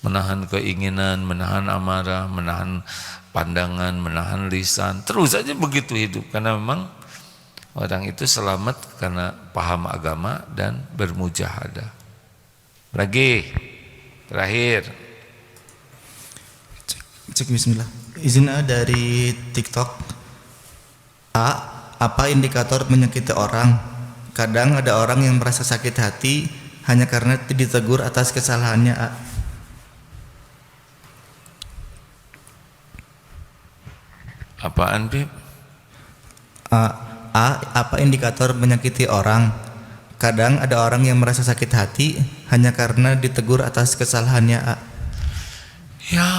Menahan keinginan, menahan amarah, menahan pandangan, menahan lisan. Terus saja begitu hidup. Karena memang orang itu selamat karena paham agama dan bermujahadah. Lagi terakhir. Cek bismillah. Izin dari TikTok. Apa indikator menyakiti orang? Kadang ada orang yang merasa sakit hati hanya karena ditegur atas kesalahannya. Apaan, Bib? Apa indikator menyakiti orang? Kadang ada orang yang merasa sakit hati hanya karena ditegur atas kesalahannya. Ya,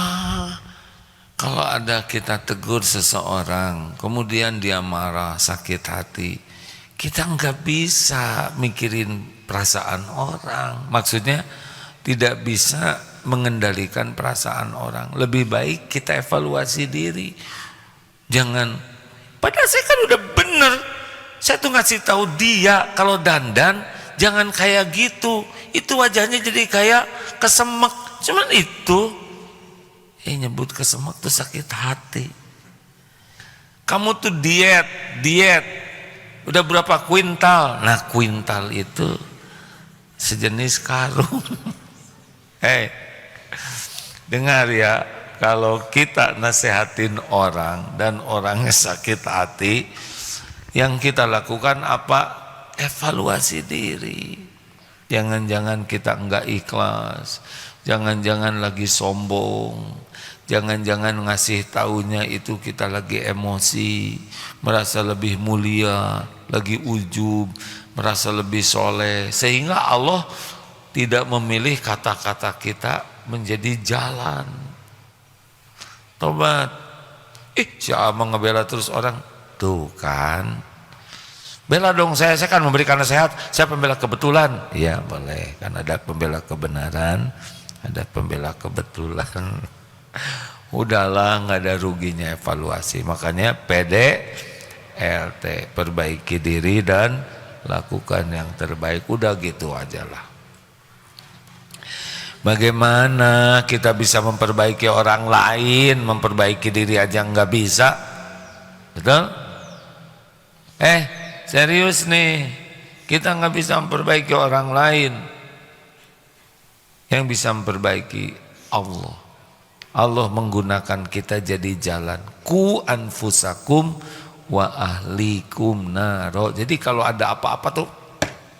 kalau ada kita tegur seseorang, kemudian dia marah, sakit hati, kita nggak bisa mikirin perasaan orang. Maksudnya tidak bisa mengendalikan perasaan orang. Lebih baik kita evaluasi diri. Jangan, padahal saya kan udah bener, saya tuh ngasih tahu dia kalau dandan jangan kayak gitu, itu wajahnya jadi kayak kesemek. Cuman itu nyebut kesemek tuh sakit hati. Kamu tuh diet udah berapa kuintal? Nah, kuintal itu sejenis karung. Dengar ya, kalau kita nasehatin orang dan orangnya sakit hati, yang kita lakukan apa? Evaluasi diri. Jangan-jangan kita enggak ikhlas, jangan-jangan lagi sombong, jangan-jangan ngasih taunya itu kita lagi emosi, merasa lebih mulia, lagi ujub, merasa lebih soleh, sehingga Allah tidak memilih kata-kata kita menjadi jalan. Tobat. Si Amang ngebela terus orang. Tuh kan, bela dong saya kan memberikan nasihat, saya pembela kebetulan. Iya boleh, kan ada pembela kebenaran, ada pembela kebetulan. Udahlah, nggak ada ruginya evaluasi. Makanya PDLT, perbaiki diri dan lakukan yang terbaik. Udah gitu aja lah. Bagaimana kita bisa memperbaiki orang lain, memperbaiki diri aja nggak bisa? Betul? Serius nih, kita nggak bisa memperbaiki orang lain. Yang bisa memperbaiki Allah. Allah menggunakan kita jadi jalan. Ku anfusakum wa ahlikum naro. Jadi kalau ada apa-apa tuh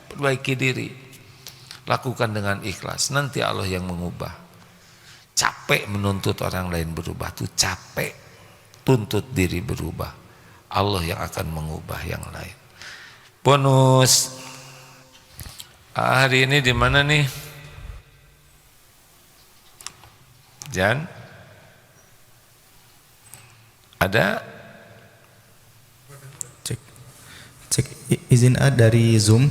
perbaiki diri. Lakukan dengan ikhlas, nanti Allah yang mengubah. Capek menuntut orang lain berubah tuh capek. Tuntut diri berubah. Allah yang akan mengubah yang lain. Bonus hari ini di mana nih? Jan? Ada? Cek izin A dari Zoom.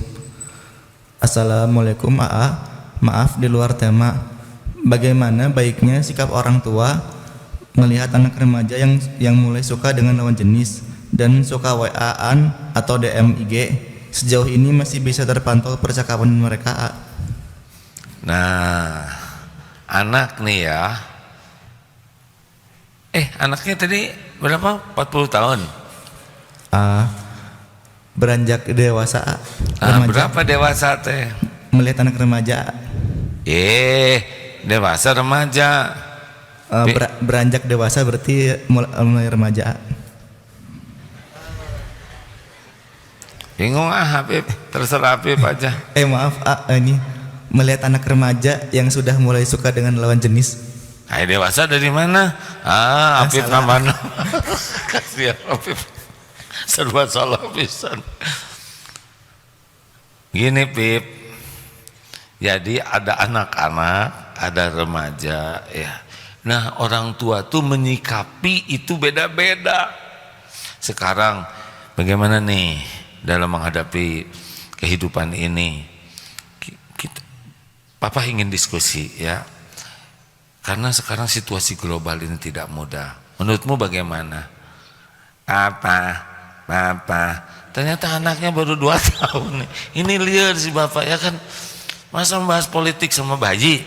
Assalamualaikum AA, maaf di luar tema. Bagaimana baiknya sikap orang tua melihat anak remaja yang mulai suka dengan lawan jenis dan suka WA-an atau DM IG? Sejauh ini masih bisa terpantau percakapan mereka A? Nah, anak nih ya. Anaknya tadi berapa? 40 tahun? Beranjak dewasa A. Berapa dewasa teh? Melihat anak remaja A. Dewasa remaja. Beranjak dewasa berarti mulai remaja A. Bingung Habib, terserah Habib aja. Maaf ini melihat anak remaja yang sudah mulai suka dengan lawan jenis. Dewasa dari mana? Habib nama. Kasihan Habib, serba salah pisan. Gini Pip, jadi ada anak-anak, ada remaja ya. Nah orang tua tuh menyikapi itu beda-beda. Sekarang bagaimana nih dalam menghadapi kehidupan ini? Papa ingin diskusi ya, karena sekarang situasi global ini tidak mudah. Menurutmu bagaimana? Papa, ternyata anaknya baru 2 tahun nih. Ini liar si bapak ya kan, masa membahas politik sama bayi?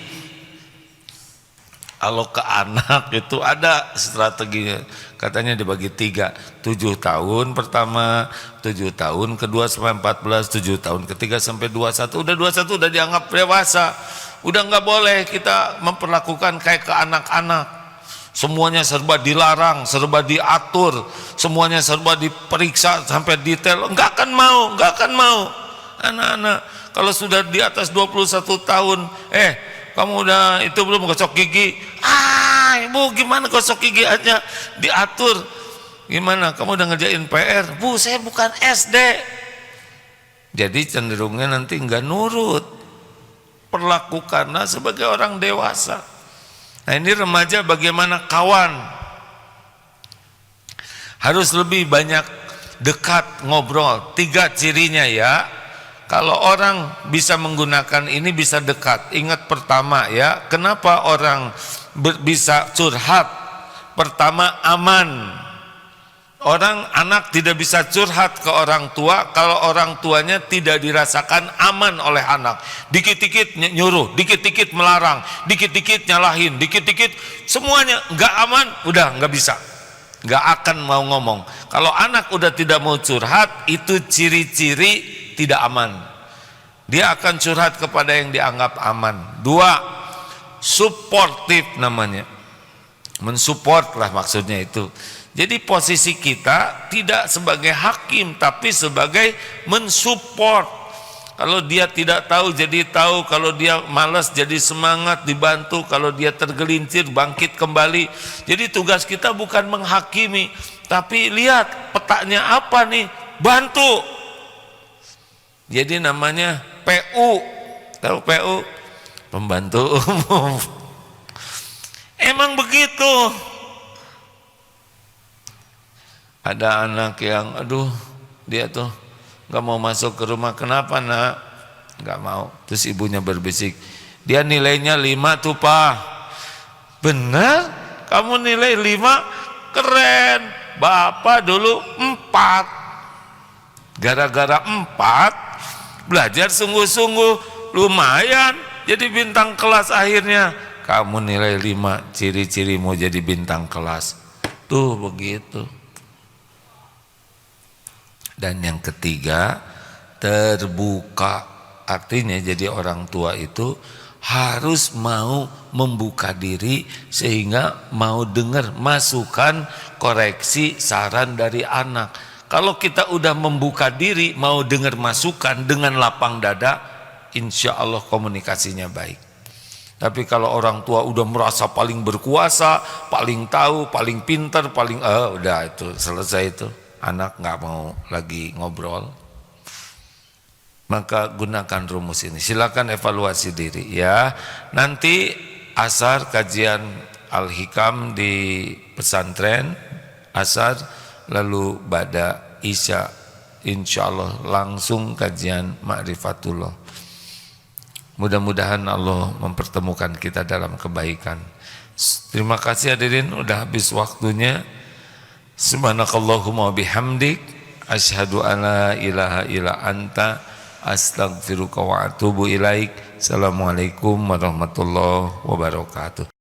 Kalau ke anak itu ada strateginya, katanya dibagi 3, 7 tahun pertama, 7 tahun kedua sampai 14, 7 tahun ketiga sampai 21. Udah 21 udah dianggap dewasa, udah nggak boleh kita memperlakukan kayak ke anak-anak. Semuanya serba dilarang, serba diatur, semuanya serba diperiksa sampai detail. Nggak akan mau anak-anak. Kalau sudah di atas 21 tahun, kamu udah itu belum gosok gigi? Ibu gimana gosok gigi aja diatur? Gimana kamu udah ngerjain PR? Bu saya bukan SD. Jadi cenderungnya nanti nggak nurut, perlakukanlah sebagai orang dewasa. Nah ini remaja bagaimana kawan? Harus lebih banyak dekat ngobrol. 3 cirinya ya. Kalau orang bisa menggunakan ini bisa dekat. Ingat pertama ya, kenapa orang bisa curhat? Pertama aman. Anak tidak bisa curhat ke orang tua kalau orang tuanya tidak dirasakan aman oleh anak. Dikit-dikit nyuruh, dikit-dikit melarang, dikit-dikit nyalahin, dikit-dikit semuanya nggak aman, udah nggak bisa, nggak akan mau ngomong. Kalau anak udah tidak mau curhat, itu ciri-ciri tidak aman. Dia akan curhat kepada yang dianggap aman. 2, suportif namanya, mensupport lah maksudnya itu. Jadi posisi kita tidak sebagai hakim tapi sebagai mensupport. Kalau dia tidak tahu jadi tahu, kalau dia malas jadi semangat, dibantu, kalau dia tergelincir bangkit kembali. Jadi tugas kita bukan menghakimi, tapi lihat petanya apa nih, bantu. Jadi namanya PU. Tahu PU? Pembantu umum. Emang begitu. Ada anak yang dia tuh nggak mau masuk ke rumah. Kenapa nak? Nggak mau. Terus ibunya berbisik, dia nilainya 5 tuh Pak. Benar? Kamu nilai 5? Keren. Bapak dulu 4. Gara-gara 4 belajar sungguh-sungguh, lumayan jadi bintang kelas akhirnya. Kamu nilai 5, ciri-ciri mau jadi bintang kelas. Tuh begitu. Dan yang ketiga, terbuka. Artinya jadi orang tua itu harus mau membuka diri sehingga mau dengar masukan, koreksi, saran dari anak. Kalau kita udah membuka diri, mau dengar masukan dengan lapang dada, insya Allah komunikasinya baik. Tapi kalau orang tua udah merasa paling berkuasa, paling tahu, paling pintar, udah itu selesai itu. anak nggak mau lagi ngobrol, maka gunakan rumus ini. Silakan evaluasi diri ya. Nanti asar kajian Al-Hikam di pesantren asar, lalu bada isya insyaallah langsung kajian Ma'rifatullah. Mudah-mudahan Allah mempertemukan kita dalam kebaikan. Terima kasih hadirin, udah habis waktunya. Subhanakallahumma bihamdik asyhadu an la ilaha illa anta astaghfiruka wa atubu ilaik. Assalamualaikum warahmatullahi wabarakatuh.